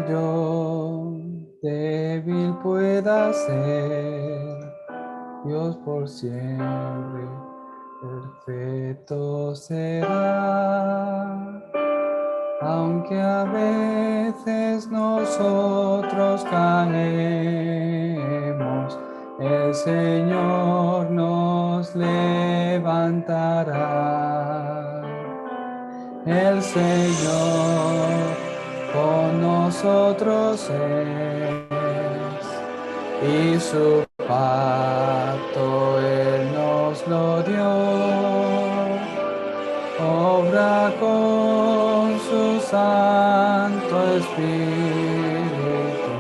yo débil pueda ser, Dios por siempre perfecto será. Aunque a veces nosotros caemos, el Señor nos levantará. El Señor con nosotros es, y su pacto Él nos lo dio. Obra con su Santo Espíritu,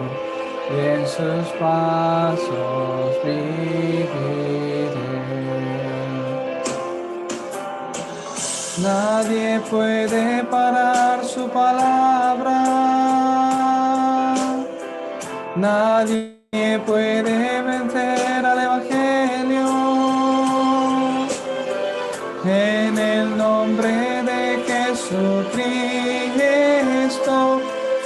y en sus pasos viviré. Nadie puede parar su palabra, nadie puede vencer al Evangelio. En el nombre de Jesucristo,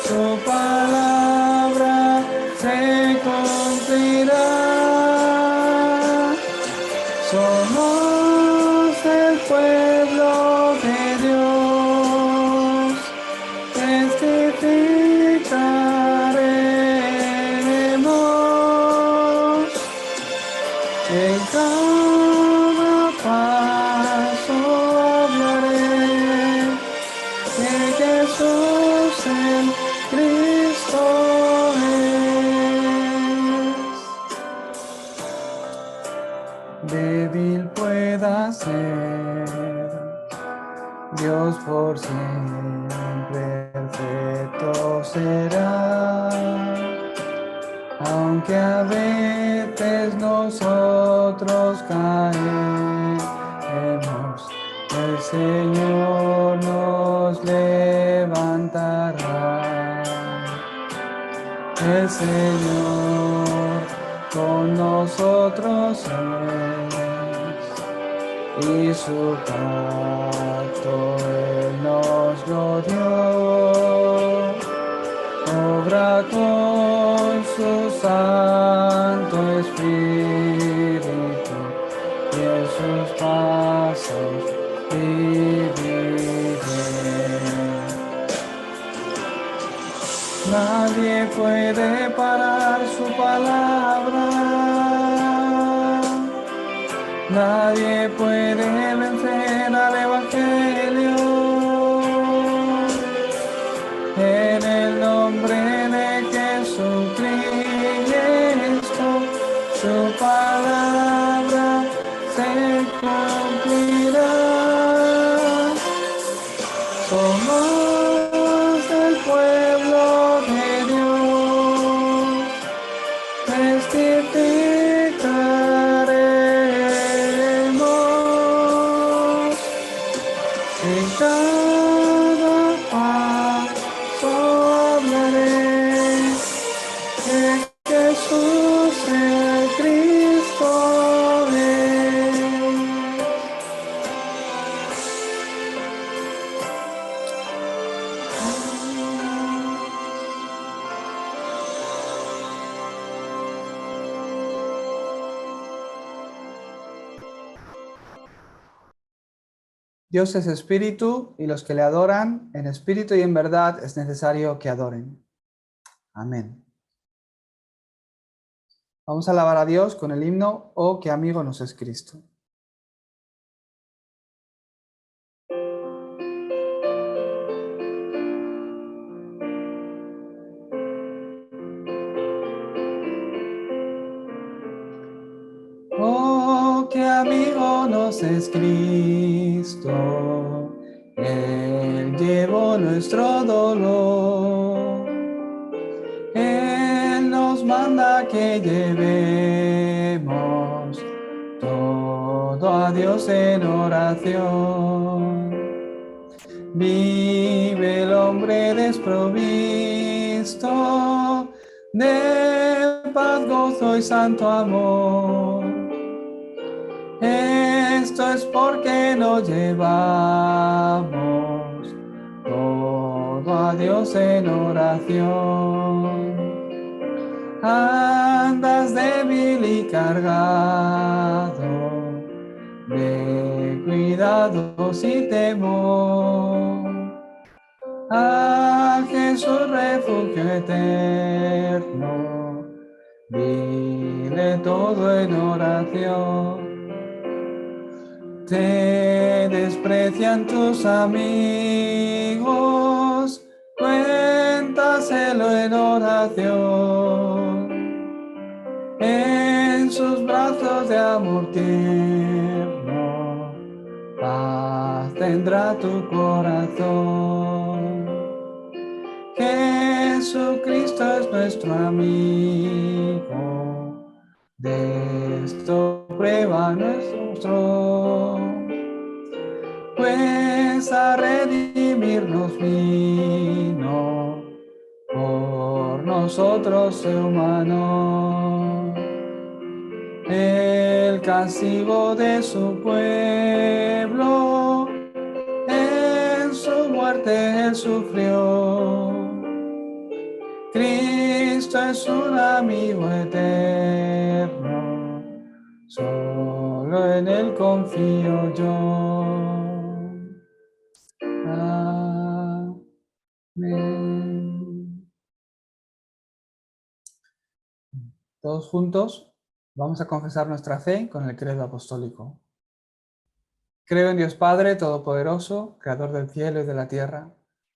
su palabra se cumplirá. Somos el pueblo de Dios, testificaremos en cada paso hablaré de Jesús el Cristo es. Débil pueda ser, Dios por siempre perfecto será. Aunque a veces nosotros caemos, el Señor nos levantará. El Señor con nosotros es, y su pacto Él nos lo dio. Obra con su Santo Espíritu, y en sus pasos viviré. Nadie puede parar su palabra, nadie puede vencer al Evangelio. En el nombre de Jesucristo, su palabra se cumplirá. Somos el pueblo de Dios, testificaremos en cada paso hablaré de Jesús el Cristo es. Dios es espíritu, y los que le adoran en espíritu y en verdad es necesario que adoren. Amén. Vamos a alabar a Dios con el himno "Oh, qué amigo nos es Cristo". Oh, qué amigo nos es Cristo, Él llevó nuestro dolor. Él nos manda que llevemos todo a Dios en oración. Vive el hombre desprovisto de paz, gozo y santo amor. Esto es porque nos llevamos todo a Dios en oración. Andas débil y cargado de cuidados y temor. A Jesús refugio eterno, dile todo en oración. Te desprecian tus amigos, cuéntaselo en oración. En sus brazos de amor tierno, paz tendrá tu corazón. Jesucristo es nuestro amigo, de esto prueba nuestro, pues a redimirnos vino, por nosotros ser humano. El castigo de su pueblo, en su muerte él sufrió. Cristo es un amigo eterno, solo en él confío yo. Amén. Todos juntos vamos a confesar nuestra fe con el credo apostólico. Creo en Dios Padre Todopoderoso, Creador del cielo y de la tierra.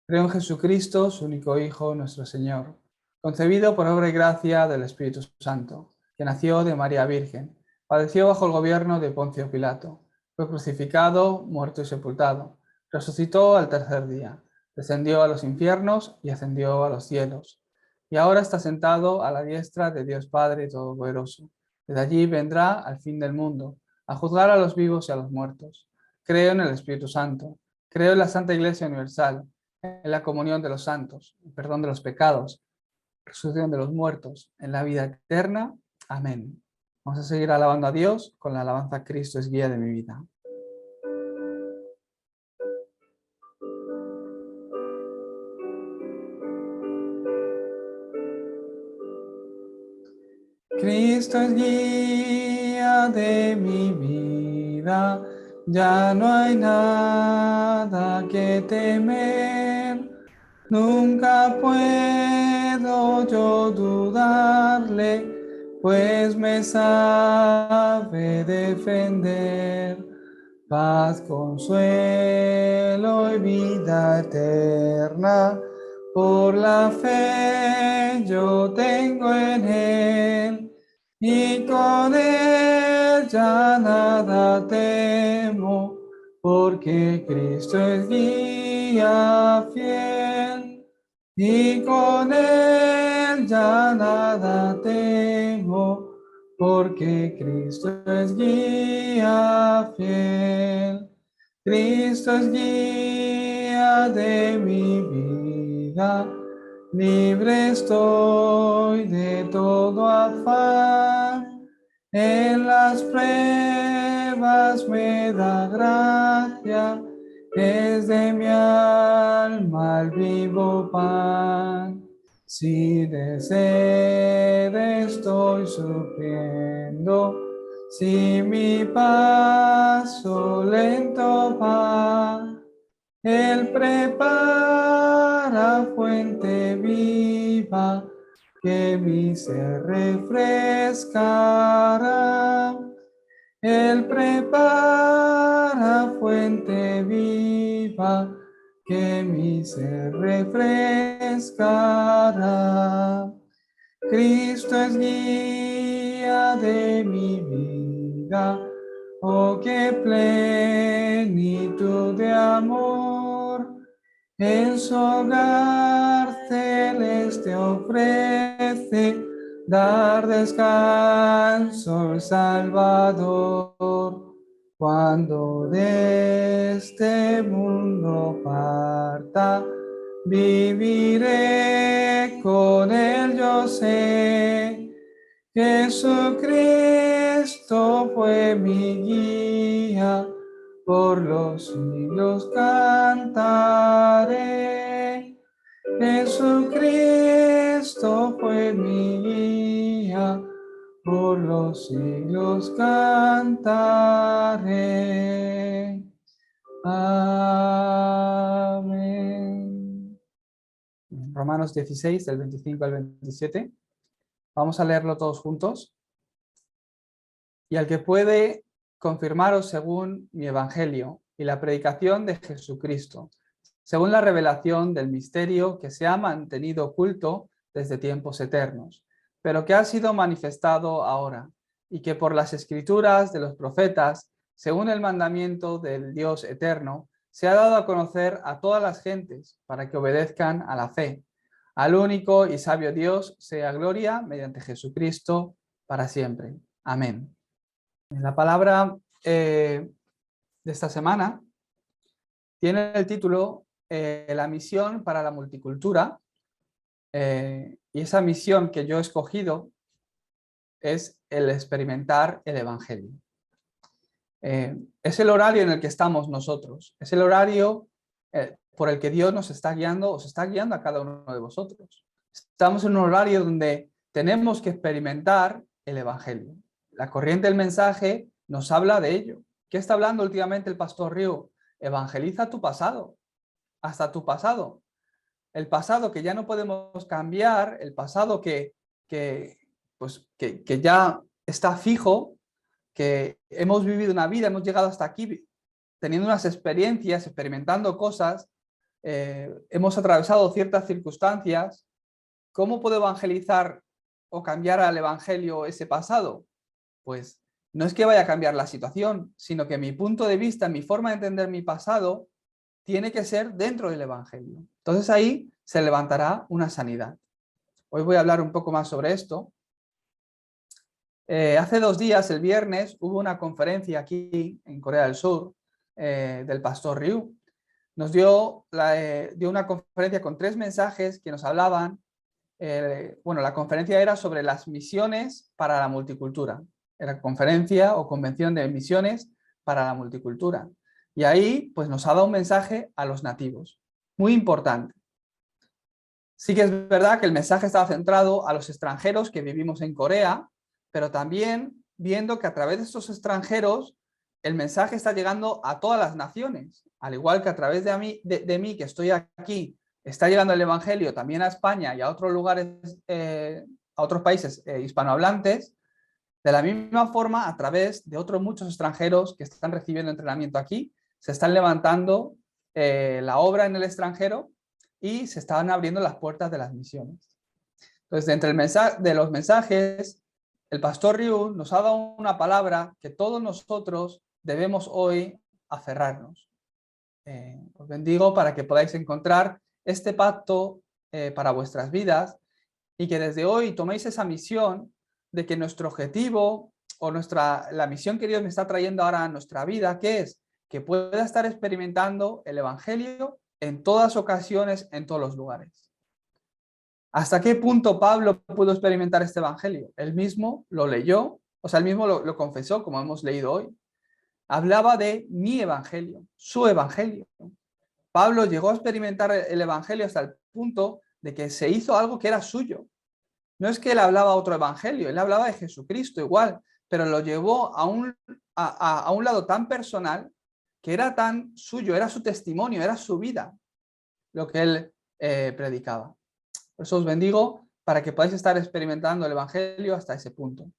Creo en Jesucristo, su único Hijo, nuestro Señor, concebido por obra y gracia del Espíritu Santo, que nació de María Virgen, padeció bajo el gobierno de Poncio Pilato, fue crucificado, muerto y sepultado, resucitó al tercer día, descendió a los infiernos y ascendió a los cielos, y ahora está sentado a la diestra de Dios Padre Todopoderoso. Desde allí vendrá al fin del mundo, a juzgar a los vivos y a los muertos. Creo en el Espíritu Santo, creo en la Santa Iglesia Universal, en la comunión de los santos, el perdón de los pecados, resurrección de los muertos, en la vida eterna. Amén. Vamos a seguir alabando a Dios con la alabanza Cristo es guía de mi vida. Cristo es guía de mi vida, ya no hay nada que temer. Nunca puedo yo dudarle, pues me sabe defender. Paz, consuelo y vida eterna, por la fe yo tengo en él, y con él ya nada temo, porque Cristo es guía fiel, y con él ya nada temo, porque Cristo es guía fiel. Cristo es guía de mi vida, libre estoy de todo afán. En las pruebas me da gracia, es de mi alma el vivo pan. Si de sed estoy sufriendo, si mi paso lento va, él prepara fuente viva que mi ser refrescará. Él prepara fuente viva que mi ser refrescará. Cristo es guía de mi vida, oh qué plenitud de amor. En su hogar celeste ofrece dar descanso al Salvador. Cuando de este mundo parta, viviré con él, yo sé. Jesucristo fue mi guía, por los siglos cantaré. Jesucristo fue mi guía, por los siglos cantaré. Amén. Romanos 16, del 25 al 27. Vamos a leerlo todos juntos. Y al que puede confirmaros según mi evangelio y la predicación de Jesucristo, según la revelación del misterio que se ha mantenido oculto desde tiempos eternos, pero que ha sido manifestado ahora, y que por las escrituras de los profetas, según el mandamiento del Dios eterno, se ha dado a conocer a todas las gentes para que obedezcan a la fe. Al único y sabio Dios sea gloria mediante Jesucristo para siempre. Amén. La palabra de esta semana tiene el título La misión para la multicultura, y esa misión que yo he escogido es el experimentar el Evangelio. Es el horario en el que estamos nosotros, es el horario por el que Dios nos está guiando, os está guiando a cada uno de vosotros. Estamos en un horario donde tenemos que experimentar el Evangelio. La corriente del mensaje nos habla de ello. ¿Qué está hablando últimamente el pastor Riu? Evangeliza tu pasado, hasta tu pasado. El pasado que ya no podemos cambiar, el pasado que ya está fijo, que hemos vivido una vida, hemos llegado hasta aquí teniendo unas experiencias, experimentando cosas, hemos atravesado ciertas circunstancias. ¿Cómo puedo evangelizar o cambiar al evangelio ese pasado? Pues no es que vaya a cambiar la situación, sino que mi punto de vista, mi forma de entender mi pasado, tiene que ser dentro del evangelio. Entonces ahí se levantará una sanidad. Hoy voy a hablar un poco más sobre esto. Hace 2 días, el viernes, hubo una conferencia aquí en Corea del Sur del pastor Ryu. Nos dio una conferencia con 3 mensajes que nos hablaban. La conferencia era sobre las misiones para la multicultura. Era conferencia o convención de misiones para la multicultura. Y ahí pues nos ha dado un mensaje a los nativos, muy importante. Sí que es verdad que el mensaje estaba centrado a los extranjeros que vivimos en Corea, pero también viendo que a través de estos extranjeros el mensaje está llegando a todas las naciones, al igual que a través de mí que estoy aquí, está llegando el evangelio también a España y a otros lugares, a otros países hispanohablantes. De la misma forma, a través de otros muchos extranjeros que están recibiendo entrenamiento aquí, se están levantando la obra en el extranjero y se están abriendo las puertas de las misiones. Entonces, entre de los mensajes, el pastor Ryu nos ha dado una palabra que todos nosotros debemos hoy aferrarnos. Os bendigo para que podáis encontrar este pacto para vuestras vidas y que desde hoy toméis esa misión de que nuestro objetivo o la misión que Dios me está trayendo ahora a nuestra vida, ¿qué es? Que pueda estar experimentando el Evangelio en todas ocasiones, en todos los lugares. ¿Hasta qué punto Pablo pudo experimentar este Evangelio? Él mismo lo leyó, o sea, él mismo lo confesó, como hemos leído hoy. Hablaba de mi Evangelio, su Evangelio. Pablo llegó a experimentar el Evangelio hasta el punto de que se hizo algo que era suyo. No es que él hablaba otro evangelio, él hablaba de Jesucristo igual, pero lo llevó a un lado tan personal que era tan suyo, era su testimonio, era su vida lo que él predicaba. Por eso os bendigo para que podáis estar experimentando el evangelio hasta ese punto.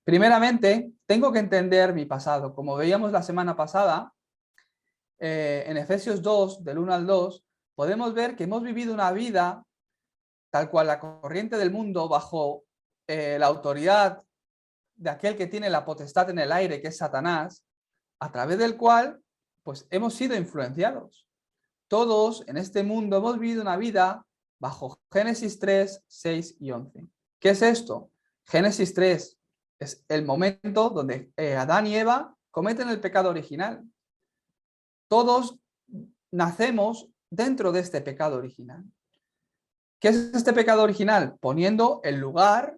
Primeramente, tengo que entender mi pasado. Como veíamos la semana pasada, en Efesios 2, del 1 al 2, podemos ver que hemos vivido una vida tal cual la corriente del mundo bajo la autoridad de aquel que tiene la potestad en el aire, que es Satanás, a través del cual pues hemos sido influenciados. Todos en este mundo hemos vivido una vida bajo Génesis 3, 6 y 11. ¿Qué es esto? Génesis 3 es el momento donde Adán y Eva cometen el pecado original. Todos nacemos dentro de este pecado original. ¿Qué es este pecado original? Poniendo el lugar,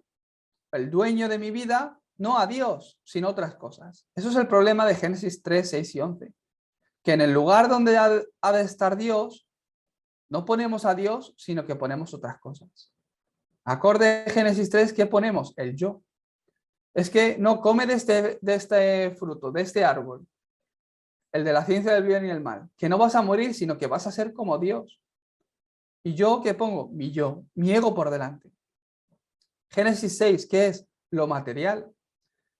el dueño de mi vida, no a Dios, sino otras cosas. Eso es el problema de Génesis 3, 6 y 11. Que en el lugar donde ha de estar Dios, No ponemos a Dios, sino que ponemos otras cosas. Acorde Génesis 3, ¿qué ponemos? El yo. Es que no come de este fruto, de este árbol, el de la ciencia del bien y el mal, que no vas a morir, sino que vas a ser como Dios. ¿Y yo qué pongo? Mi yo, mi ego por delante. Génesis 6, ¿qué es? Lo material.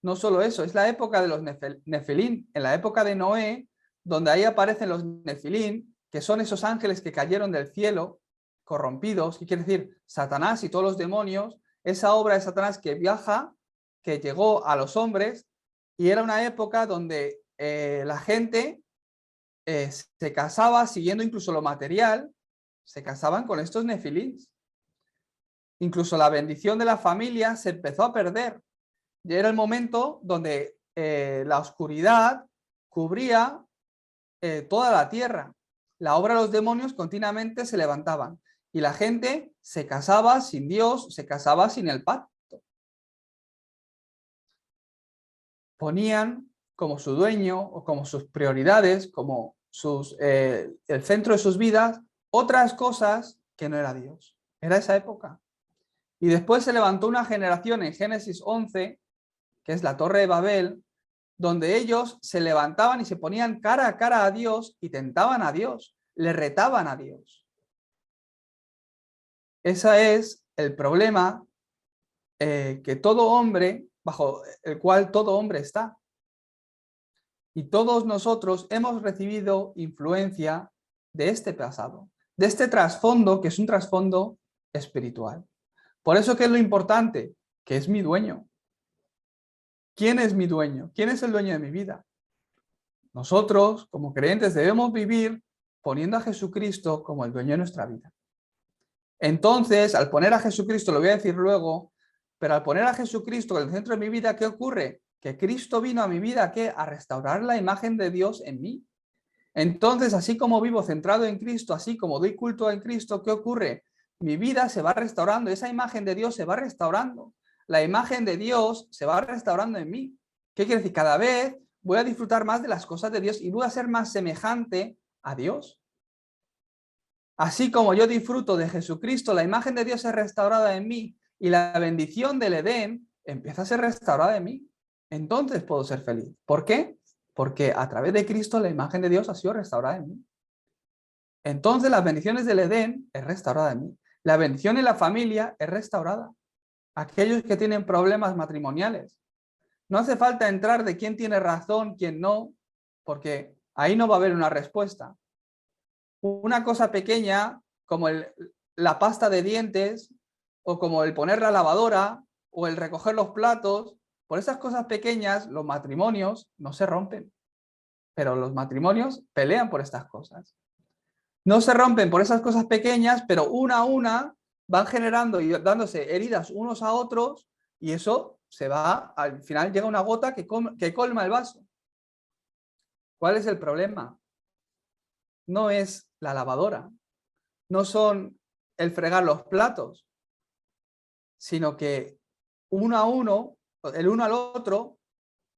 No solo eso, es la época de los nefilín, en la época de Noé, donde ahí aparecen los nefilín, que son esos ángeles que cayeron del cielo, corrompidos, que quiere decir Satanás y todos los demonios, esa obra de Satanás que viaja, que llegó a los hombres, y era una época donde la gente se casaba siguiendo incluso lo material, se casaban con estos nefilín. Incluso la bendición de la familia se empezó a perder. Y era el momento donde la oscuridad cubría toda la tierra. La obra de los demonios continuamente se levantaban y la gente se casaba sin Dios, se casaba sin el pacto. Ponían como su dueño o como sus prioridades, como el centro de sus vidas, otras cosas que no era Dios. Era esa época. Y después se levantó una generación en Génesis 11, que es la Torre de Babel, donde ellos se levantaban y se ponían cara a cara a Dios y tentaban a Dios, le retaban a Dios. Ese es el problema que todo hombre, bajo el cual todo hombre está. Y todos nosotros hemos recibido influencia de este pasado, de este trasfondo que es un trasfondo espiritual. Por eso, ¿qué es lo importante? Que es mi dueño. ¿Quién es mi dueño? ¿Quién es el dueño de mi vida? Nosotros, como creyentes, debemos vivir poniendo a Jesucristo como el dueño de nuestra vida. Entonces, al poner a Jesucristo, lo voy a decir luego, pero al poner a Jesucristo en el centro de mi vida, ¿qué ocurre? Que Cristo vino a mi vida ¿qué? A restaurar la imagen de Dios en mí. Entonces, así como vivo centrado en Cristo, así como doy culto en Cristo, ¿qué ocurre? Mi vida se va restaurando, esa imagen de Dios se va restaurando. La imagen de Dios se va restaurando en mí. ¿Qué quiere decir? Cada vez voy a disfrutar más de las cosas de Dios y voy a ser más semejante a Dios. Así como yo disfruto de Jesucristo, la imagen de Dios es restaurada en mí y la bendición del Edén empieza a ser restaurada en mí. Entonces puedo ser feliz. ¿Por qué? Porque a través de Cristo la imagen de Dios ha sido restaurada en mí. Entonces las bendiciones del Edén es restaurada en mí. La bendición en la familia es restaurada. Aquellos que tienen problemas matrimoniales. No hace falta entrar de quién tiene razón, quién no, porque ahí no va a haber una respuesta. Una cosa pequeña como la pasta de dientes o como el poner la lavadora o el recoger los platos, por esas cosas pequeñas los matrimonios no se rompen, pero los matrimonios pelean por estas cosas. No se rompen por esas cosas pequeñas, pero una a una van generando y dándose heridas unos a otros y eso se va, al final llega una gota que colma el vaso. ¿Cuál es el problema? No es la lavadora, no son el fregar los platos, sino que uno a uno, el uno al otro,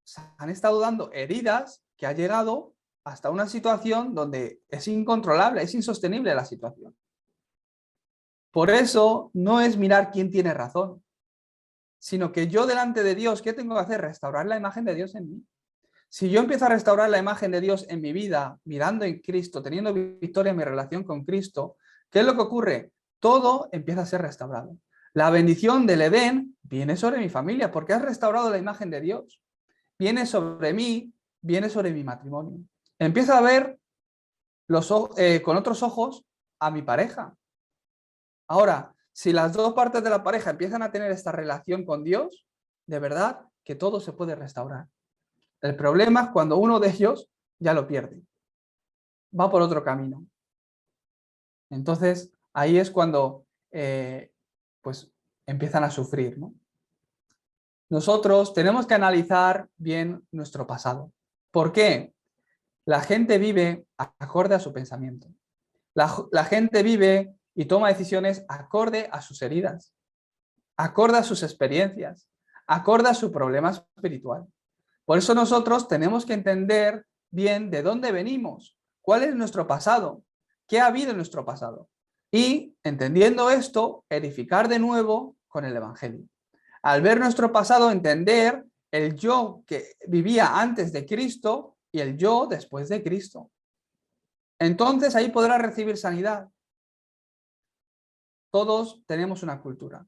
se han estado dando heridas que ha llegado hasta una situación donde es incontrolable, es insostenible la situación. Por eso no es mirar quién tiene razón, sino que yo delante de Dios, ¿qué tengo que hacer? Restaurar la imagen de Dios en mí. Si yo empiezo a restaurar la imagen de Dios en mi vida, mirando en Cristo, teniendo victoria en mi relación con Cristo, ¿qué es lo que ocurre? Todo empieza a ser restaurado. La bendición del Edén viene sobre mi familia porque has restaurado la imagen de Dios. Viene sobre mí, viene sobre mi matrimonio. Empiezo a ver con otros ojos a mi pareja. Ahora, si las dos partes de la pareja empiezan a tener esta relación con Dios, de verdad que todo se puede restaurar. El problema es cuando uno de ellos ya lo pierde. Va por otro camino. Entonces, ahí es cuando pues empiezan a sufrir, ¿no? Nosotros tenemos que analizar bien nuestro pasado. ¿Por qué? La gente vive acorde a su pensamiento. La gente vive y toma decisiones acorde a sus heridas, acorde a sus experiencias, acorde a su problema espiritual. Por eso nosotros tenemos que entender bien de dónde venimos, cuál es nuestro pasado, qué ha habido en nuestro pasado. Y, entendiendo esto, edificar de nuevo con el Evangelio. Al ver nuestro pasado, entender el yo que vivía antes de Cristo y el yo después de Cristo. Entonces ahí podrás recibir sanidad. Todos tenemos una cultura.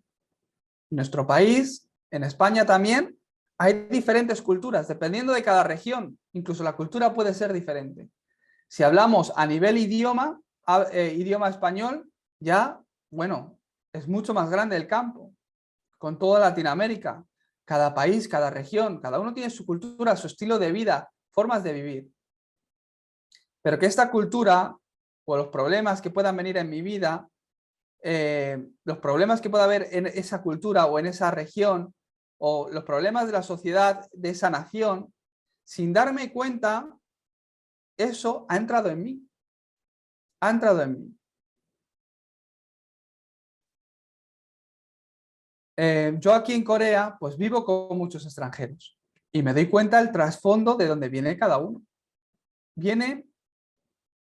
En nuestro país, en España también, hay diferentes culturas, dependiendo de cada región. Incluso la cultura puede ser diferente. Si hablamos a nivel idioma, idioma español, ya, bueno, es mucho más grande el campo, con toda Latinoamérica. Cada país, cada región, cada uno tiene su cultura, su estilo de vida, formas de vivir. Pero que esta cultura, o los problemas que puedan venir en mi vida, los problemas que pueda haber en esa cultura o en esa región, o los problemas de la sociedad de esa nación, sin darme cuenta, eso ha entrado en mí. Ha entrado en mí. Yo aquí en Corea, pues vivo con muchos extranjeros y me doy cuenta del trasfondo de dónde viene cada uno. Vienen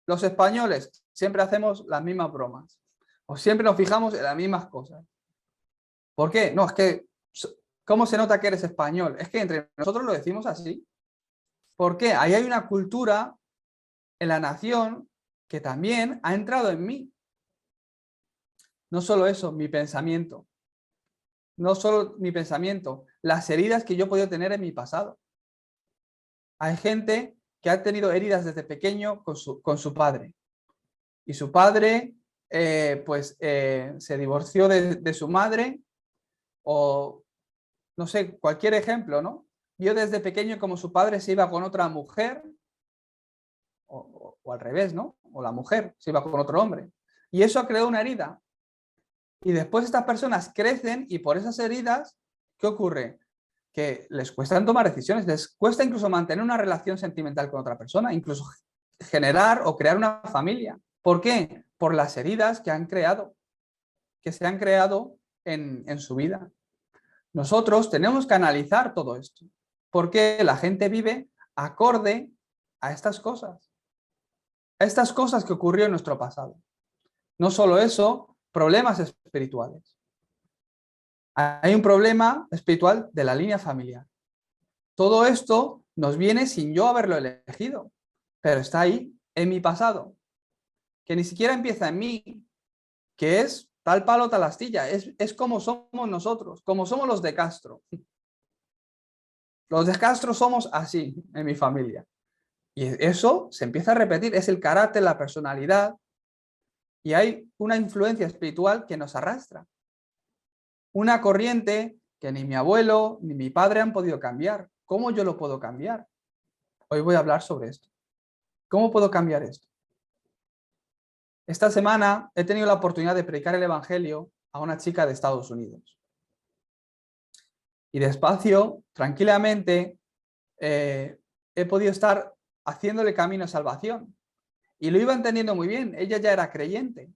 los españoles, siempre hacemos las mismas bromas o siempre nos fijamos en las mismas cosas. ¿Por qué? No, es que, ¿cómo se nota que eres español? Es que entre nosotros lo decimos así. ¿Por qué? Ahí hay una cultura en la nación que también ha entrado en mí. No solo eso, mi pensamiento. No solo mi pensamiento, las heridas que yo he podido tener en mi pasado. Hay gente que ha tenido heridas desde pequeño con su padre. Y su padre se divorció de su madre, o no sé, cualquier ejemplo, ¿no? Vio desde pequeño como su padre se iba con otra mujer, o al revés, ¿no? O la mujer se iba con otro hombre. Y eso ha creado una herida. Y después estas personas crecen y por esas heridas, ¿qué ocurre? Que les cuesta tomar decisiones, les cuesta incluso mantener una relación sentimental con otra persona, incluso generar o crear una familia. ¿Por qué? Por las heridas que han creado, que se han creado en su vida. Nosotros tenemos que analizar todo esto, porque la gente vive acorde a estas cosas que ocurrió en nuestro pasado. No solo eso, problemas espirituales. Hay un problema espiritual de la línea familiar. Todo esto nos viene sin yo haberlo elegido, pero está ahí, en mi pasado, que ni siquiera empieza en mí, que es tal palo, tal astilla, es como somos nosotros, como somos los de Castro. Los de Castro somos así en mi familia. Y eso se empieza a repetir, es el carácter, la personalidad, y hay una influencia espiritual que nos arrastra. Una corriente que ni mi abuelo ni mi padre han podido cambiar. ¿Cómo yo lo puedo cambiar? Hoy voy a hablar sobre esto. ¿Cómo puedo cambiar esto? Esta semana he tenido la oportunidad de predicar el Evangelio a una chica de Estados Unidos. Y despacio, tranquilamente, he podido estar haciéndole camino a salvación. Y lo iba entendiendo muy bien. Ella ya era creyente.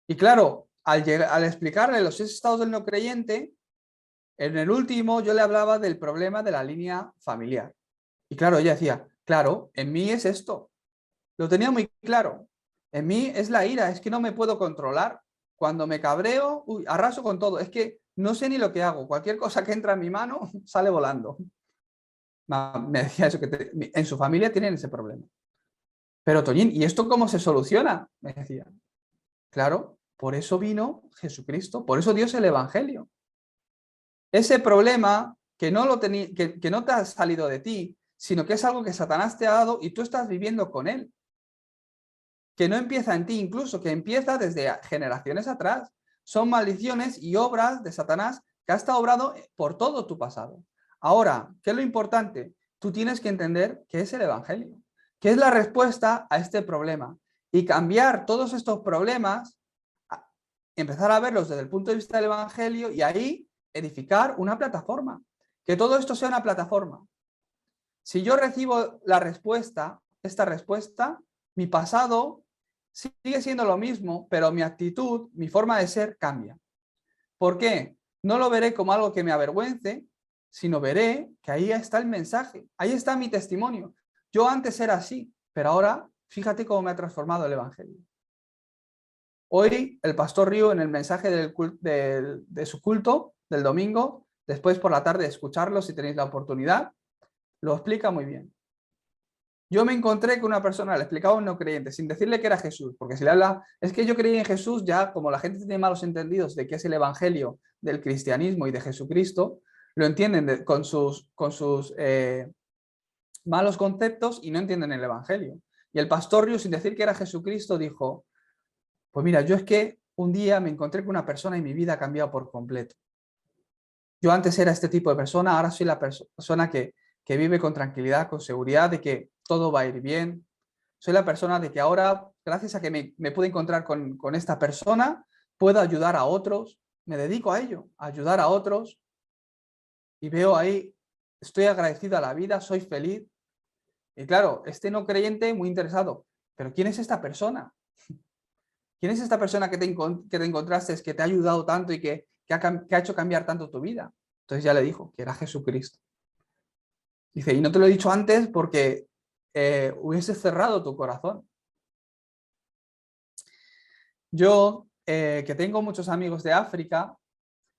Y claro, al explicarle los 6 estados del no creyente, en el último yo le hablaba del problema de la línea familiar. Y claro, ella decía, claro, en mí es esto. Lo tenía muy claro. En mí es la ira, es que no me puedo controlar. Cuando me cabreo, arraso con todo. Es que no sé ni lo que hago. Cualquier cosa que entra en mi mano sale volando. Me decía eso, que en su familia tienen ese problema. Pero Toñín, ¿y esto cómo se soluciona? Me decía. Claro, por eso vino Jesucristo, por eso dio el Evangelio. Ese problema que no te ha salido de ti, sino que es algo que Satanás te ha dado y tú estás viviendo con él. Que no empieza en ti incluso, que empieza desde generaciones atrás. Son maldiciones y obras de Satanás que ha estado obrado por todo tu pasado. Ahora, ¿qué es lo importante? Tú tienes que entender qué es el Evangelio, qué es la respuesta a este problema y cambiar todos estos problemas, empezar a verlos desde el punto de vista del Evangelio y ahí edificar una plataforma. Que todo esto sea una plataforma. Si yo recibo la respuesta, esta respuesta, mi pasado sigue siendo lo mismo, pero mi actitud, mi forma de ser cambia. ¿Por qué? No lo veré como algo que me avergüence, sino veré que ahí está el mensaje, ahí está mi testimonio. Yo antes era así, pero ahora fíjate cómo me ha transformado el Evangelio. Hoy el pastor Río en el mensaje de su culto del domingo, después por la tarde escucharlo si tenéis la oportunidad, lo explica muy bien. Yo me encontré que una persona le explicaba a un no creyente sin decirle que era Jesús, porque si le habla, es que yo creí en Jesús, ya como la gente tiene malos entendidos de qué es el evangelio del cristianismo y de Jesucristo, lo entienden con sus malos conceptos y no entienden el evangelio. Y el pastor Río, sin decir que era Jesucristo, dijo, pues mira, yo es que un día me encontré con una persona y mi vida ha cambiado por completo. Yo antes era este tipo de persona, ahora soy la persona que vive con tranquilidad, con seguridad de que todo va a ir bien. Soy la persona de que ahora, gracias a que me pude encontrar con esta persona, puedo ayudar a otros, me dedico a ello, a ayudar a otros y veo ahí, estoy agradecido a la vida, soy feliz. Y claro, este no creyente muy interesado, pero ¿quién es esta persona? ¿Quién es esta persona que te encontraste, que te ha ayudado tanto y que ha hecho cambiar tanto tu vida? Entonces ya le dijo que era Jesucristo. Dice, y no te lo he dicho antes porque hubiese cerrado tu corazón. Yo, que tengo muchos amigos de África,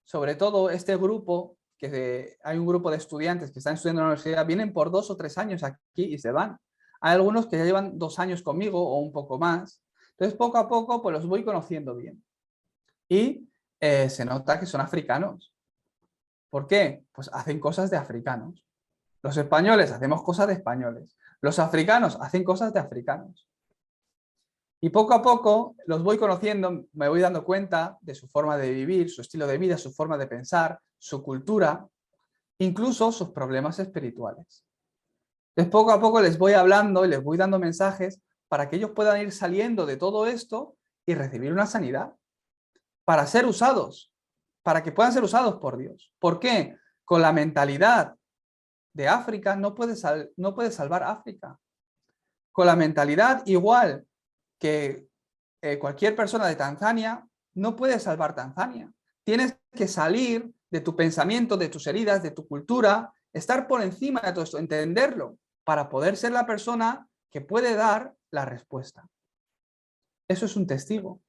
sobre todo este grupo, hay un grupo de estudiantes que están estudiando en la universidad, vienen por 2 o 3 años aquí y se van. Hay algunos que ya llevan 2 años conmigo o un poco más. Entonces, poco a poco, pues los voy conociendo bien. Y se nota que son africanos. ¿Por qué? Pues hacen cosas de africanos. Los españoles hacemos cosas de españoles. Los africanos hacen cosas de africanos. Y poco a poco los voy conociendo, me voy dando cuenta de su forma de vivir, su estilo de vida, su forma de pensar, su cultura, incluso sus problemas espirituales. Entonces poco a poco les voy hablando y les voy dando mensajes para que ellos puedan ir saliendo de todo esto y recibir una sanidad, para ser usados, para que puedan ser usados por Dios. ¿Por qué? Con la mentalidad de África no puedes salvar África. Con la mentalidad igual que cualquier persona de Tanzania no puede salvar Tanzania. Tienes que salir de tu pensamiento, de tus heridas, de tu cultura, estar por encima de todo esto, entenderlo, para poder ser la persona que puede dar la respuesta. Eso es un testigo.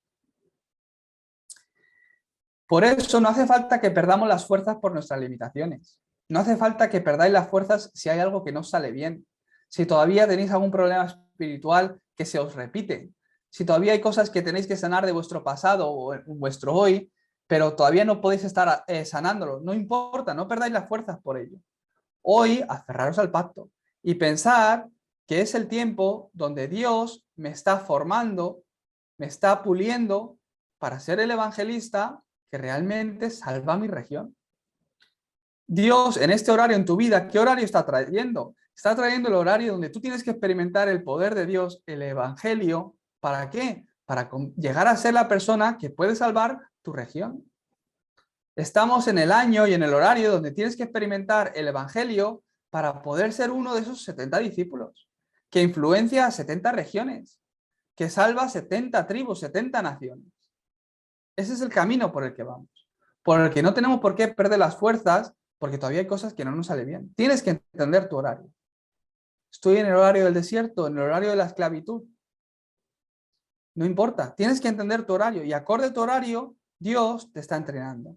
Por eso no hace falta que perdamos las fuerzas por nuestras limitaciones. No hace falta que perdáis las fuerzas si hay algo que no sale bien. Si todavía tenéis algún problema espiritual que se os repite. Si todavía hay cosas que tenéis que sanar de vuestro pasado o en vuestro hoy, pero todavía no podéis estar sanándolo. No importa, no perdáis las fuerzas por ello. Hoy aferraros al pacto y pensar que es el tiempo donde Dios me está formando, me está puliendo para ser el evangelista que realmente salva mi región. Dios en este horario en tu vida, ¿qué horario está trayendo? Está trayendo el horario donde tú tienes que experimentar el poder de Dios, el evangelio. ¿Para qué? Para llegar a ser la persona que puede salvar tu región. Estamos en el año y en el horario donde tienes que experimentar el evangelio para poder ser uno de esos 70 discípulos, que influencia a 70 regiones, que salva a 70 tribus, 70 naciones. Ese es el camino por el que vamos, por el que no tenemos por qué perder las fuerzas, porque todavía hay cosas que no nos salen bien. Tienes que entender tu horario. Estoy en el horario del desierto, en el horario de la esclavitud. No importa, tienes que entender tu horario y acorde a tu horario, Dios te está entrenando.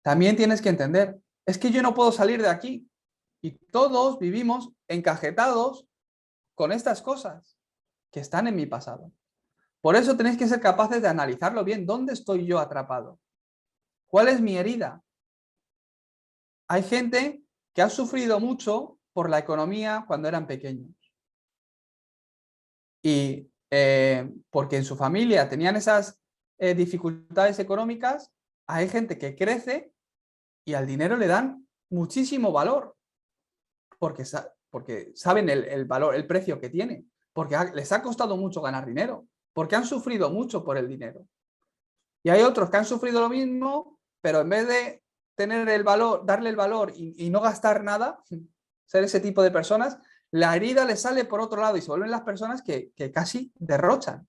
También tienes que entender, es que yo no puedo salir de aquí. Y todos vivimos encajetados con estas cosas que están en mi pasado. Por eso tenéis que ser capaces de analizarlo bien. ¿Dónde estoy yo atrapado? ¿Cuál es mi herida? Hay gente que ha sufrido mucho por la economía cuando eran pequeños. Y porque en su familia tenían esas dificultades económicas, hay gente que crece y al dinero le dan muchísimo valor. Porque saben el valor, el precio que tiene. Porque les ha costado mucho ganar dinero. Porque han sufrido mucho por el dinero. Y hay otros que han sufrido lo mismo, pero en vez de tener el valor, darle el valor y no gastar nada, ser ese tipo de personas, la herida les sale por otro lado y se vuelven las personas que casi derrochan.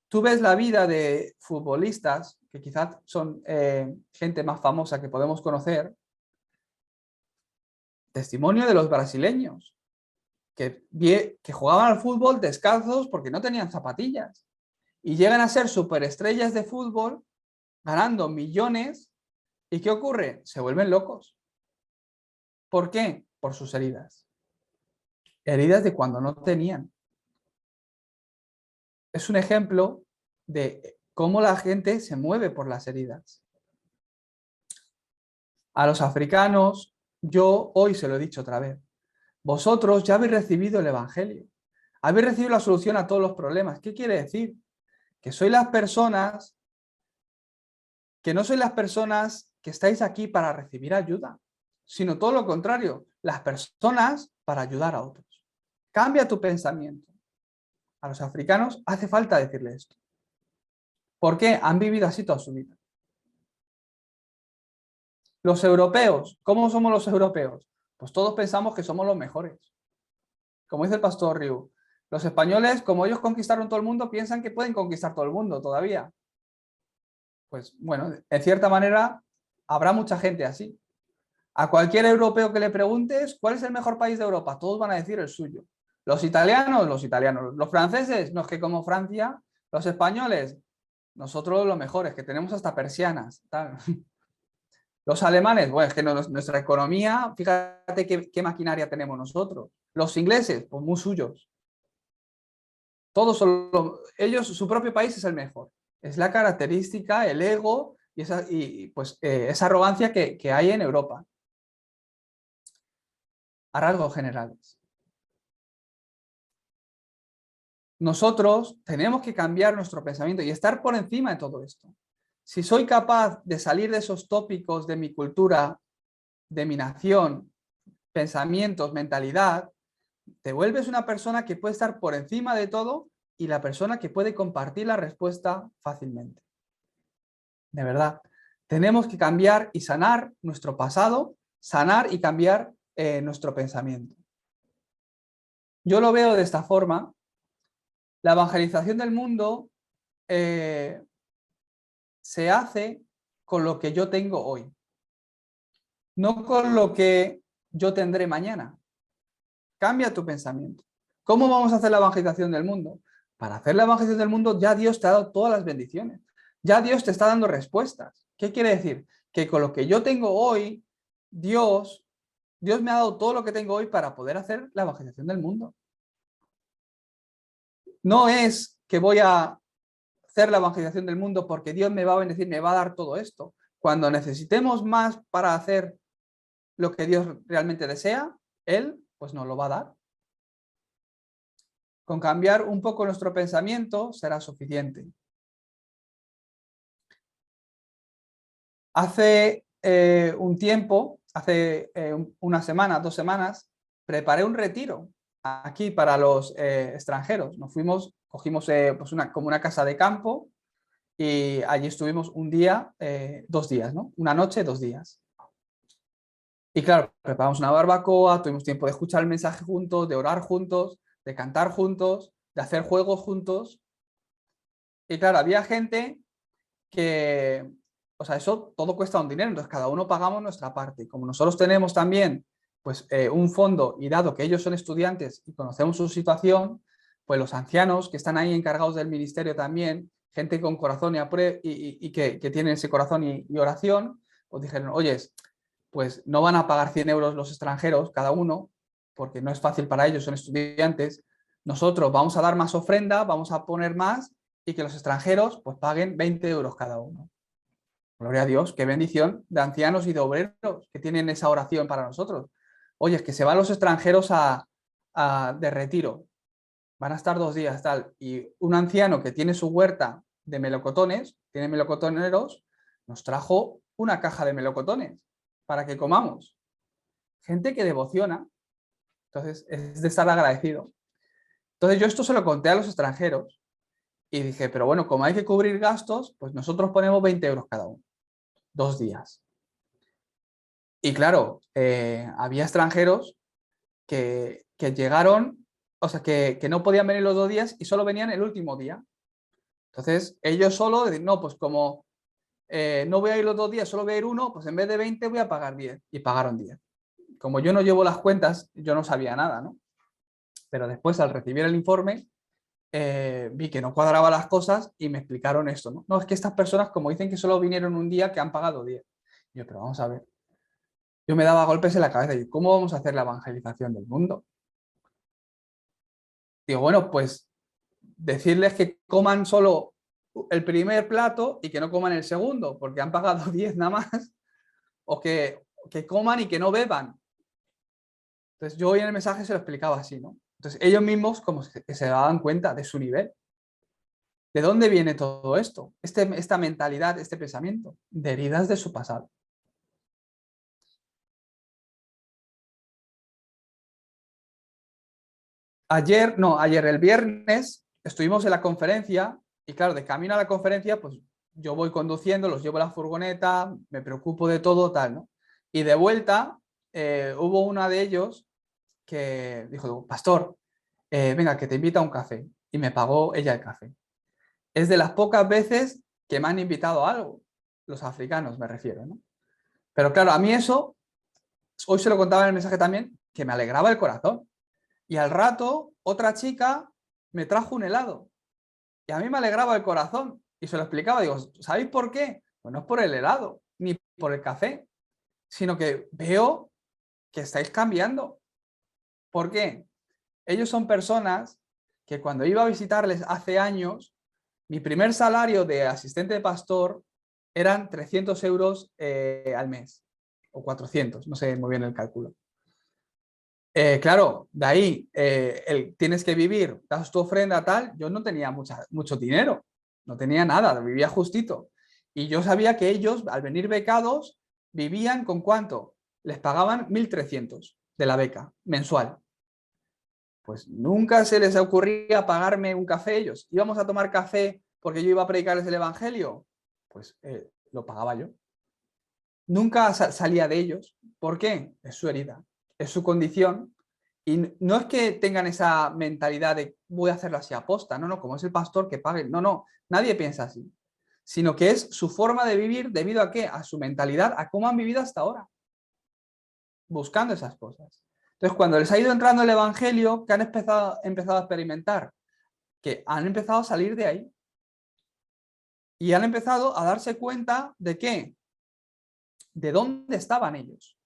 Tú ves la vida de futbolistas, que quizás son gente más famosa que podemos conocer, testimonio de los brasileños, que jugaban al fútbol descalzos porque no tenían zapatillas. Y llegan a ser superestrellas de fútbol, ganando millones. ¿Y qué ocurre? Se vuelven locos. ¿Por qué? Por sus heridas. Heridas de cuando no tenían. Es un ejemplo de cómo la gente se mueve por las heridas. A los africanos, yo hoy se lo he dicho otra vez, vosotros ya habéis recibido el Evangelio, habéis recibido la solución a todos los problemas. ¿Qué quiere decir? Que sois las personas, que no sois las personas que estáis aquí para recibir ayuda, sino todo lo contrario, las personas para ayudar a otros. Cambia tu pensamiento. A los africanos hace falta decirles esto. ¿Por qué? Han vivido así toda su vida. Los europeos, ¿cómo somos los europeos? Pues todos pensamos que somos los mejores. Como dice el pastor Riu, los españoles, como ellos conquistaron todo el mundo, piensan que pueden conquistar todo el mundo todavía. Pues bueno, en cierta manera habrá mucha gente así. A cualquier europeo que le preguntes, ¿cuál es el mejor país de Europa? Todos van a decir el suyo. Los italianos, los italianos. Los franceses, no es que como Francia. Los españoles, nosotros los mejores, que tenemos hasta persianas. Tal. Los alemanes, bueno, es que nuestra economía, fíjate qué maquinaria tenemos nosotros. Los ingleses, pues muy suyos. Todos son ellos, su propio país es el mejor. Es la característica, el ego y esa arrogancia que hay en Europa. A rasgos generales. Nosotros tenemos que cambiar nuestro pensamiento y estar por encima de todo esto. Si soy capaz de salir de esos tópicos de mi cultura, de mi nación, pensamientos, mentalidad, te vuelves una persona que puede estar por encima de todo y la persona que puede compartir la respuesta fácilmente. De verdad, tenemos que cambiar y sanar nuestro pasado, sanar y cambiar nuestro pensamiento. Yo lo veo de esta forma. La evangelización del mundo se hace con lo que yo tengo hoy, no con lo que yo tendré mañana. Cambia tu pensamiento. ¿Cómo vamos a hacer la evangelización del mundo? Para hacer la evangelización del mundo ya Dios te ha dado todas las bendiciones. Ya Dios te está dando respuestas. ¿Qué quiere decir? Que con lo que yo tengo hoy, Dios me ha dado todo lo que tengo hoy para poder hacer la evangelización del mundo. No es que voy a hacer la evangelización del mundo porque Dios me va a bendecir, me va a dar todo esto. Cuando necesitemos más para hacer lo que Dios realmente desea, Él pues nos lo va a dar. Con cambiar un poco nuestro pensamiento será suficiente. Hace un tiempo, hace una semana, 2 semanas, preparé un retiro aquí para los extranjeros. Nos fuimos, cogimos pues como una casa de campo y allí estuvimos un día, 2 días, ¿no? Una noche, 2 días. Y claro, preparamos una barbacoa, tuvimos tiempo de escuchar el mensaje juntos, de orar juntos, de cantar juntos, de hacer juegos juntos. Y claro, había gente que, o sea, eso todo cuesta un dinero, entonces cada uno pagamos nuestra parte. Como nosotros tenemos también pues, un fondo y dado que ellos son estudiantes y conocemos su situación, pues los ancianos que están ahí encargados del ministerio también, gente con corazón y que tienen ese corazón y oración, pues dijeron, oye, pues no van a pagar 100 euros los extranjeros cada uno, porque no es fácil para ellos, son estudiantes. Nosotros vamos a dar más ofrenda, vamos a poner más y que los extranjeros pues paguen 20 euros cada uno. Gloria a Dios, qué bendición de ancianos y de obreros que tienen esa oración para nosotros. Oye, es que se van los extranjeros de retiro, van a estar 2 días, tal, y un anciano que tiene su huerta de melocotones, tiene melocotoneros, nos trajo una caja de melocotones para que comamos. Gente que devociona, entonces es de estar agradecido. Entonces yo esto se lo conté a los extranjeros y dije, pero bueno, como hay que cubrir gastos, pues nosotros ponemos 20 euros cada uno, 2 días. Y claro, había extranjeros que llegaron, o sea, que no podían venir los 2 días y solo venían el último día. Entonces ellos solo, no, pues como no voy a ir los 2 días, solo voy a ir uno, pues en vez de 20 voy a pagar 10. Y pagaron 10. Como yo no llevo las cuentas, yo no sabía nada, ¿no? Pero después, al recibir el informe, vi que no cuadraba las cosas y me explicaron esto, ¿no? No, es que estas personas, como dicen que solo vinieron un día, que han pagado 10. Y yo, pero vamos a ver. Yo me daba golpes en la cabeza y ¿cómo vamos a hacer la evangelización del mundo? Digo, bueno, pues decirles que coman solo el primer plato y que no coman el segundo, porque han pagado 10 nada más, o que coman y que no beban. Entonces yo hoy en el mensaje se lo explicaba así, ¿no? Entonces ellos mismos como que se daban cuenta de su nivel. ¿De dónde viene todo esto? Esta mentalidad, este pensamiento, de heridas de su pasado. Ayer el viernes estuvimos en la conferencia y claro, de camino a la conferencia, pues yo voy conduciendo, los llevo a la furgoneta, me preocupo de todo, tal, ¿no? Y de vuelta hubo una de ellos que dijo, pastor, venga, que te invita a un café. Y me pagó ella el café. Es de las pocas veces que me han invitado a algo, los africanos me refiero, ¿no? Pero claro, a mí eso, hoy se lo contaba en el mensaje también, que me alegraba el corazón. Y al rato, otra chica me trajo un helado. Y a mí me alegraba el corazón. Y se lo explicaba, digo, ¿sabéis por qué? Pues no es por el helado, ni por el café, sino que veo que estáis cambiando. ¿Por qué? Ellos son personas que cuando iba a visitarles hace años, mi primer salario de asistente de pastor eran 300 euros al mes, o 400, no sé muy bien el cálculo. Claro, de ahí tienes que vivir, das tu ofrenda, tal. Yo no tenía mucho dinero, no tenía nada, vivía justito. Y yo sabía que ellos, al venir becados, vivían con ¿cuánto? Les pagaban 1.300 de la beca mensual. Pues nunca se les ocurría pagarme un café ellos. Íbamos a tomar café porque yo iba a predicarles el Evangelio. Pues lo pagaba yo. Nunca salía de ellos. ¿Por qué? Es su herida, es su condición. Y no es que tengan esa mentalidad de voy a hacerlo así aposta, no, no, como es el pastor que pague, no, no, nadie piensa así, sino que es su forma de vivir debido a qué, a su mentalidad, a cómo han vivido hasta ahora, buscando esas cosas. Entonces, cuando les ha ido entrando el Evangelio, que han empezado a experimentar, que han empezado a salir de ahí y han empezado a darse cuenta de qué, de dónde estaban ellos.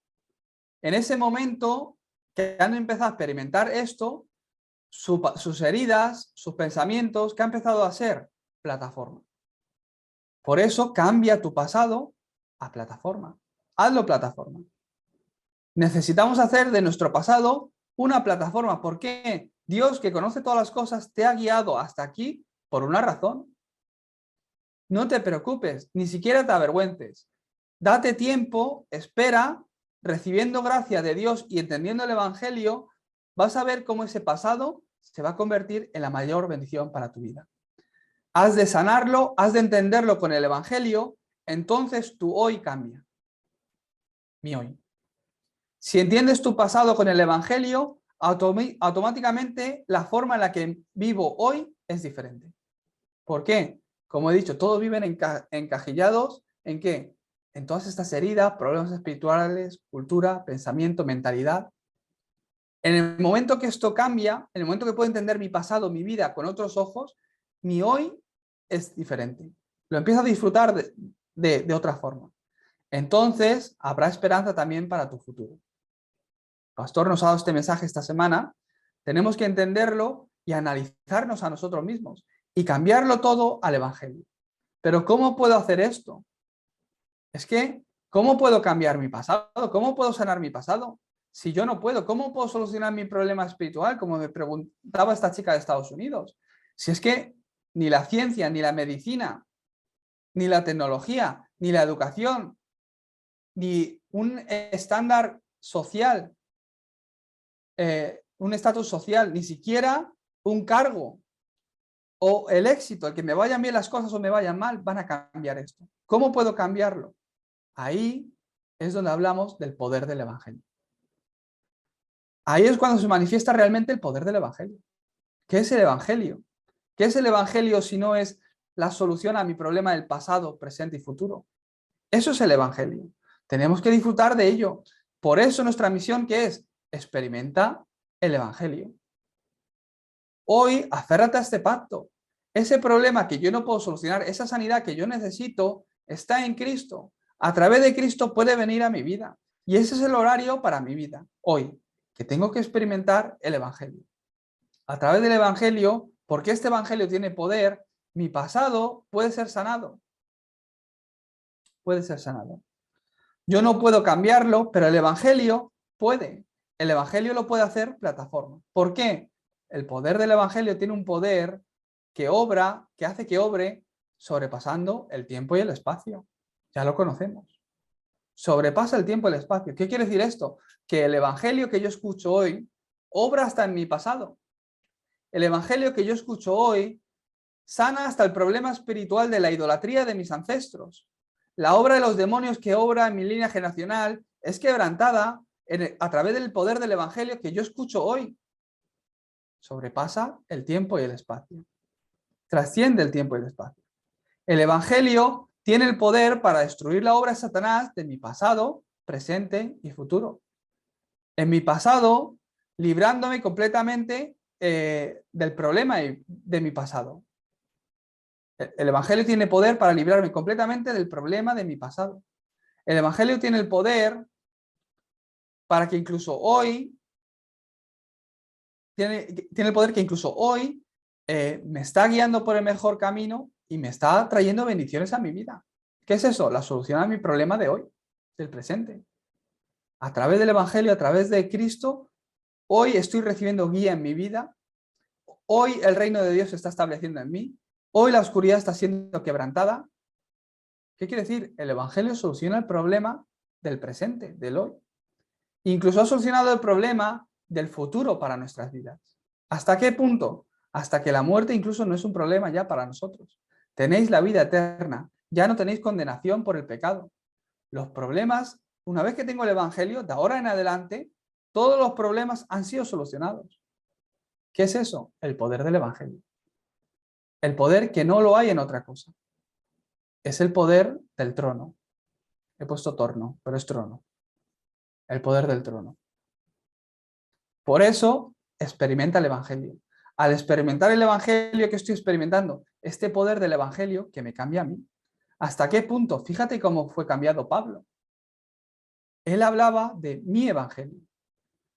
En ese momento que han empezado a experimentar esto, sus heridas, sus pensamientos, que ha empezado a ser plataforma. Por eso cambia tu pasado a plataforma. Hazlo plataforma. Necesitamos hacer de nuestro pasado una plataforma. ¿Por qué? Dios, que conoce todas las cosas, te ha guiado hasta aquí por una razón. No te preocupes, ni siquiera te avergüences. Date tiempo, espera, recibiendo gracia de Dios y entendiendo el Evangelio, vas a ver cómo ese pasado se va a convertir en la mayor bendición para tu vida. Has de sanarlo, has de entenderlo con el Evangelio, entonces tu hoy cambia. Mi hoy. Si entiendes tu pasado con el Evangelio, automáticamente la forma en la que vivo hoy es diferente. ¿Por qué? Como he dicho, todos viven encajillados ¿en qué? En todas estas heridas, problemas espirituales, cultura, pensamiento, mentalidad. En el momento que esto cambia, en el momento que puedo entender mi pasado, mi vida con otros ojos, mi hoy es diferente. Lo empiezo a disfrutar de otra forma. Entonces, habrá esperanza también para tu futuro. El pastor nos ha dado este mensaje esta semana. Tenemos que entenderlo y analizarnos a nosotros mismos y cambiarlo todo al Evangelio. Pero ¿cómo puedo hacer esto? Es que, ¿cómo puedo cambiar mi pasado? ¿Cómo puedo sanar mi pasado? Si yo no puedo, ¿cómo puedo solucionar mi problema espiritual? Como me preguntaba esta chica de Estados Unidos. Si es que ni la ciencia, ni la medicina, ni la tecnología, ni la educación, ni un estándar social, un estatus social, ni siquiera un cargo o el éxito, el que me vayan bien las cosas o me vayan mal, van a cambiar esto. ¿Cómo puedo cambiarlo? Ahí es donde hablamos del poder del Evangelio. Ahí es cuando se manifiesta realmente el poder del Evangelio. ¿Qué es el Evangelio? ¿Qué es el Evangelio si no es la solución a mi problema del pasado, presente y futuro? Eso es el Evangelio. Tenemos que disfrutar de ello. Por eso nuestra misión, ¿qué es? Experimenta el Evangelio. Hoy, aférrate a este pacto. Ese problema que yo no puedo solucionar, esa sanidad que yo necesito, está en Cristo. A través de Cristo puede venir a mi vida. Y ese es el horario para mi vida, hoy, que tengo que experimentar el Evangelio. A través del Evangelio, porque este Evangelio tiene poder, mi pasado puede ser sanado. Puede ser sanado. Yo no puedo cambiarlo, pero el Evangelio puede. El Evangelio lo puede hacer plataforma. ¿Por qué? El poder del Evangelio tiene un poder que obra, que hace que obre sobrepasando el tiempo y el espacio. Ya lo conocemos. Sobrepasa el tiempo y el espacio. ¿Qué quiere decir esto? Que el Evangelio que yo escucho hoy obra hasta en mi pasado. El Evangelio que yo escucho hoy sana hasta el problema espiritual de la idolatría de mis ancestros. La obra de los demonios que obra en mi línea generacional es quebrantada a través del poder del Evangelio que yo escucho hoy. Sobrepasa el tiempo y el espacio. Trasciende el tiempo y el espacio. El Evangelio tiene el poder para destruir la obra de Satanás de mi pasado, presente y futuro. En mi pasado, librándome completamente del problema de mi pasado. El Evangelio tiene poder para librarme completamente del problema de mi pasado. El Evangelio tiene el poder para que incluso hoy, tiene el poder que incluso hoy me está guiando por el mejor camino y me está trayendo bendiciones a mi vida. ¿Qué es eso? La solución a mi problema de hoy, del presente. A través del Evangelio, a través de Cristo, hoy estoy recibiendo guía en mi vida. Hoy el reino de Dios se está estableciendo en mí. Hoy la oscuridad está siendo quebrantada. ¿Qué quiere decir? El Evangelio soluciona el problema del presente, del hoy. Incluso ha solucionado el problema del futuro para nuestras vidas. ¿Hasta qué punto? Hasta que la muerte incluso no es un problema ya para nosotros. Tenéis la vida eterna, ya no tenéis condenación por el pecado. Los problemas, una vez que tengo el Evangelio, de ahora en adelante, todos los problemas han sido solucionados. ¿Qué es eso? El poder del Evangelio. El poder que no lo hay en otra cosa. Es el poder del trono. He puesto torno, pero es trono. El poder del trono. Por eso, experimenta el Evangelio. Al experimentar el Evangelio que estoy experimentando, este poder del Evangelio que me cambia a mí. ¿Hasta qué punto? Fíjate cómo fue cambiado Pablo. Él hablaba de mi Evangelio.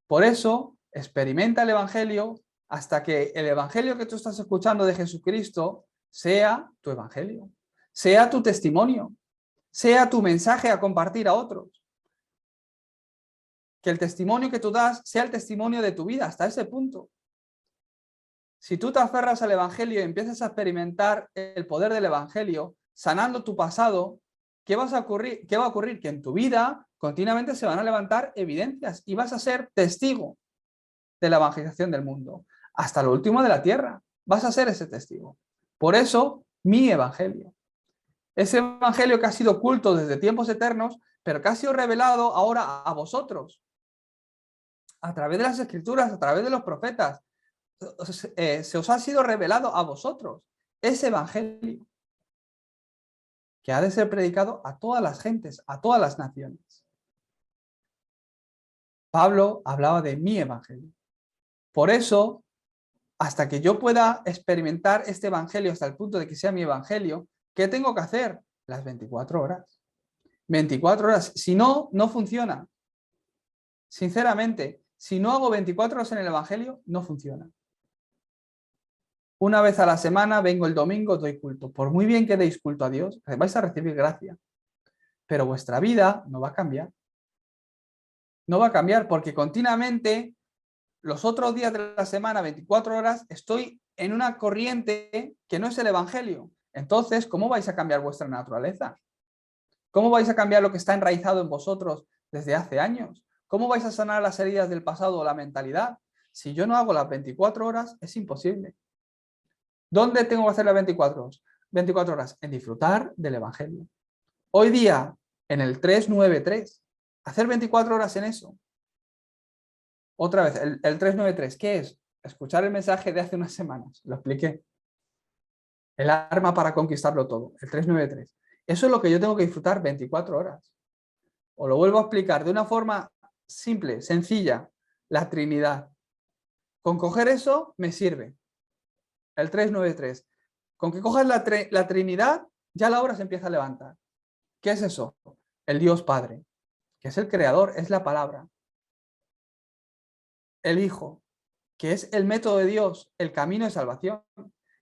Por eso, experimenta el Evangelio hasta que el Evangelio que tú estás escuchando de Jesucristo sea tu Evangelio, sea tu testimonio, sea tu mensaje a compartir a otros. Que el testimonio que tú das sea el testimonio de tu vida hasta ese punto. Si tú te aferras al Evangelio y empiezas a experimentar el poder del Evangelio, sanando tu pasado, ¿qué va a ocurrir? Que en tu vida continuamente se van a levantar evidencias y vas a ser testigo de la evangelización del mundo. Hasta lo último de la tierra vas a ser ese testigo. Por eso, mi Evangelio. Ese Evangelio que ha sido oculto desde tiempos eternos, pero que ha sido revelado ahora a vosotros. A través de las Escrituras, a través de los profetas, se os ha sido revelado a vosotros ese Evangelio que ha de ser predicado a todas las gentes, a todas las naciones. Pablo hablaba de mi Evangelio. Por eso, hasta que yo pueda experimentar este Evangelio hasta el punto de que sea mi Evangelio, ¿qué tengo que hacer? Las 24 horas. 24 horas. Si no, no funciona. Sinceramente, si no hago 24 horas en el Evangelio, no funciona. Una vez a la semana vengo el domingo, doy culto. Por muy bien que deis culto a Dios, vais a recibir gracia. Pero vuestra vida no va a cambiar. No va a cambiar porque continuamente los otros días de la semana, 24 horas, estoy en una corriente que no es el Evangelio. Entonces, ¿cómo vais a cambiar vuestra naturaleza? ¿Cómo vais a cambiar lo que está enraizado en vosotros desde hace años? ¿Cómo vais a sanar las heridas del pasado o la mentalidad? Si yo no hago las 24 horas, es imposible. ¿Dónde tengo que hacer las 24 horas? 24 horas en disfrutar del Evangelio. Hoy día, en el 393, hacer 24 horas en eso. Otra vez, el 393, ¿qué es? Escuchar el mensaje de hace unas semanas, lo expliqué. El arma para conquistarlo todo, el 393. Eso es lo que yo tengo que disfrutar 24 horas. Os lo vuelvo a explicar de una forma simple, sencilla, la Trinidad. Con coger eso me sirve. el 393. Con que cojas la Trinidad, ya la obra se empieza a levantar. ¿Qué es eso? El Dios Padre, que es el Creador, es la palabra. El Hijo, que es el método de Dios, el camino de salvación.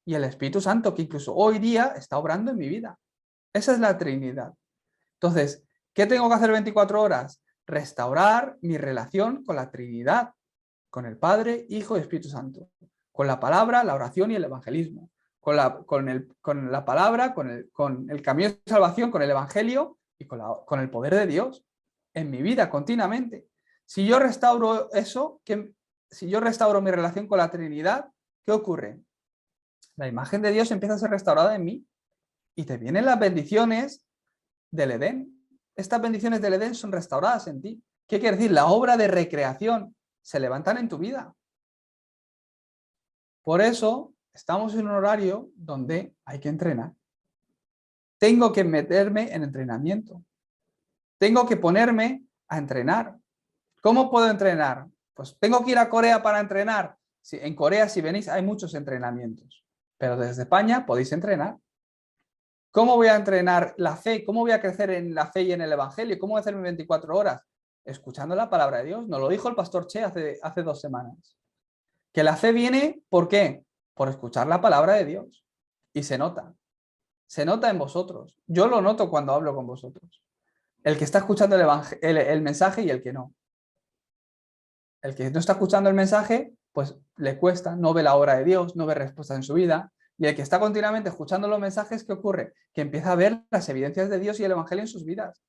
Y el Espíritu Santo, que incluso hoy día está obrando en mi vida. Esa es la Trinidad. Entonces, ¿qué tengo que hacer 24 horas? Restaurar mi relación con la Trinidad, con el Padre, Hijo y Espíritu Santo, con la palabra, la oración y el evangelismo, con la palabra, con el camino de salvación, con el evangelio y con el poder de Dios en mi vida continuamente. Si yo restauro eso, si yo restauro mi relación con la Trinidad, ¿qué ocurre? La imagen de Dios empieza a ser restaurada en mí y te vienen las bendiciones del Edén. Estas bendiciones del Edén son restauradas en ti. ¿Qué quiere decir? La obra de recreación se levantan en tu vida. Por eso estamos en un horario donde hay que entrenar. Tengo que meterme en entrenamiento. Tengo que ponerme a entrenar. ¿Cómo puedo entrenar? Pues tengo que ir a Corea para entrenar. Sí, en Corea, si venís, hay muchos entrenamientos. Pero desde España podéis entrenar. ¿Cómo voy a entrenar la fe? ¿Cómo voy a crecer en la fe y en el Evangelio? ¿Cómo voy a hacer mis 24 horas? Escuchando la palabra de Dios. Nos lo dijo el pastor Che hace 2 semanas. Que la fe viene, ¿por qué? Por escuchar la palabra de Dios. Y se nota. Se nota en vosotros. Yo lo noto cuando hablo con vosotros. El que está escuchando el mensaje y el que no. El que no está escuchando el mensaje, pues le cuesta, no ve la obra de Dios, no ve respuestas en su vida. Y el que está continuamente escuchando los mensajes, ¿qué ocurre? Que empieza a ver las evidencias de Dios y el Evangelio en sus vidas.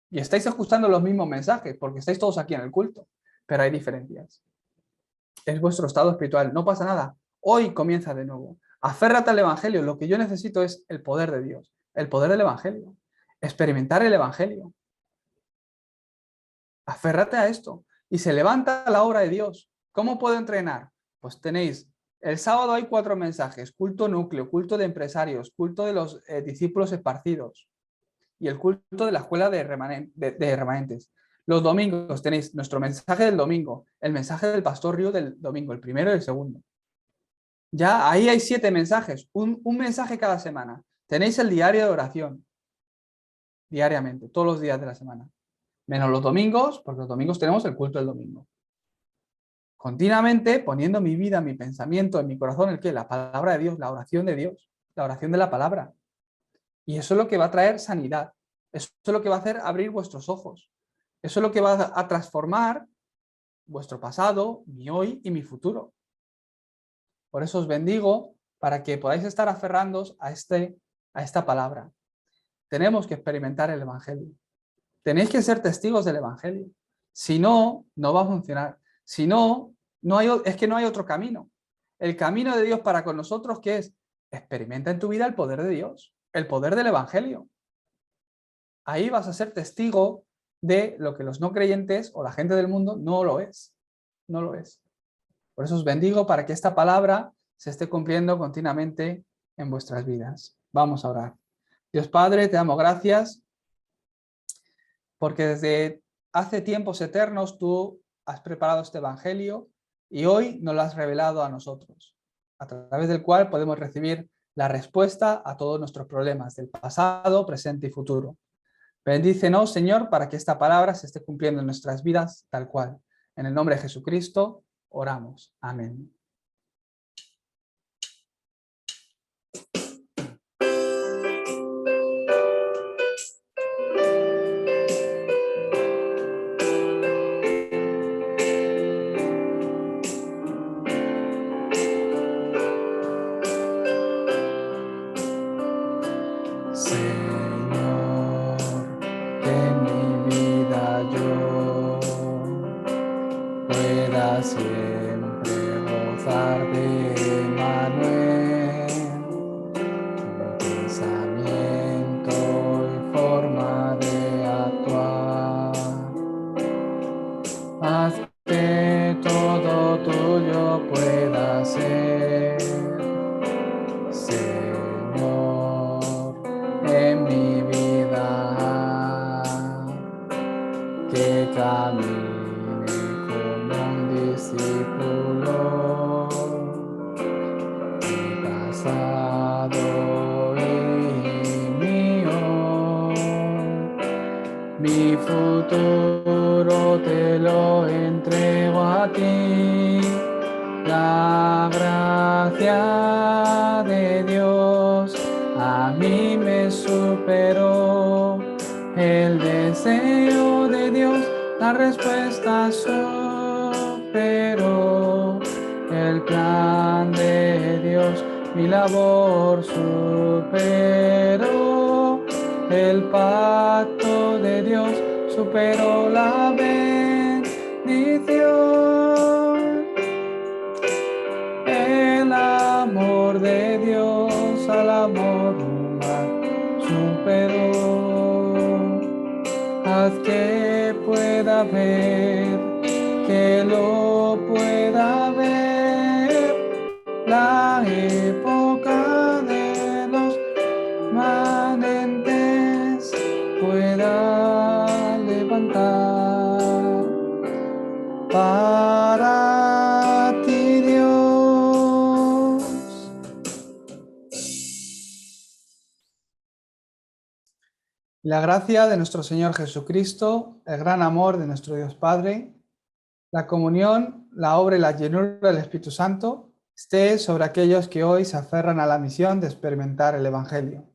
Y estáis escuchando los mismos mensajes, porque estáis todos aquí en el culto. Pero hay diferencias. Es vuestro estado espiritual, no pasa nada. Hoy comienza de nuevo. Aférrate al Evangelio. Lo que yo necesito es el poder de Dios, el poder del Evangelio. Experimentar el Evangelio. Aférrate a esto. Y se levanta la obra de Dios. ¿Cómo puedo entrenar? Pues tenéis, el sábado hay 4 mensajes, culto núcleo, culto de empresarios, culto de los discípulos esparcidos y el culto de la escuela de remanentes. Los domingos tenéis nuestro mensaje del domingo, el mensaje del pastor Río del domingo, el primero y el segundo. Ya ahí hay 7 mensajes, un mensaje cada semana. Tenéis el diario de oración, diariamente, todos los días de la semana. Menos los domingos, porque los domingos tenemos el culto del domingo. Continuamente poniendo mi vida, mi pensamiento, en mi corazón, el que la palabra de Dios, la oración de Dios, la oración de la palabra. Y eso es lo que va a traer sanidad. Eso es lo que va a hacer abrir vuestros ojos. Eso es lo que va a transformar vuestro pasado, mi hoy y mi futuro. Por eso os bendigo para que podáis estar aferrándoos a esta palabra. Tenemos que experimentar el Evangelio. Tenéis que ser testigos del Evangelio. Si no, no va a funcionar. Si no, es que no hay otro camino. El camino de Dios para con nosotros, ¿qué es? Experimenta en tu vida el poder de Dios, el poder del Evangelio. Ahí vas a ser testigo de lo que los no creyentes o la gente del mundo no lo es. No lo es. Por eso os bendigo para que esta palabra se esté cumpliendo continuamente en vuestras vidas. Vamos a orar. Dios Padre, te damos gracias porque desde hace tiempos eternos tú has preparado este Evangelio y hoy nos lo has revelado a nosotros, a través del cual podemos recibir la respuesta a todos nuestros problemas del pasado, presente y futuro. Bendícenos, Señor, para que esta palabra se esté cumpliendo en nuestras vidas tal cual. En el nombre de Jesucristo, oramos. Amén. Señor, que en mi vida yo pueda siempre gozar de Emmanuel, un pensamiento y forma de actuar. Haz que todo tuyo pueda ser, Señor, en mi vida, que camine como un discípulo y pasado y mi hoy. Mi futuro te lo entrego a ti. La gracia de Dios a mí me superó. El deseo de Dios, la respuesta superó. El plan de Dios, mi labor superó. El pacto de Dios superó la bendición. El amor de Dios al amor humano superó. Haz que pueda ver, que lo pueda ver. La época de los manantiales pueda levantar para ti, Dios. La gracia de nuestro Señor Jesucristo, el gran amor de nuestro Dios Padre, la comunión, la obra y la llenura del Espíritu Santo esté sobre aquellos que hoy se aferran a la misión de experimentar el Evangelio.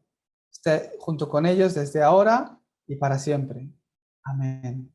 Esté junto con ellos desde ahora y para siempre. Amén.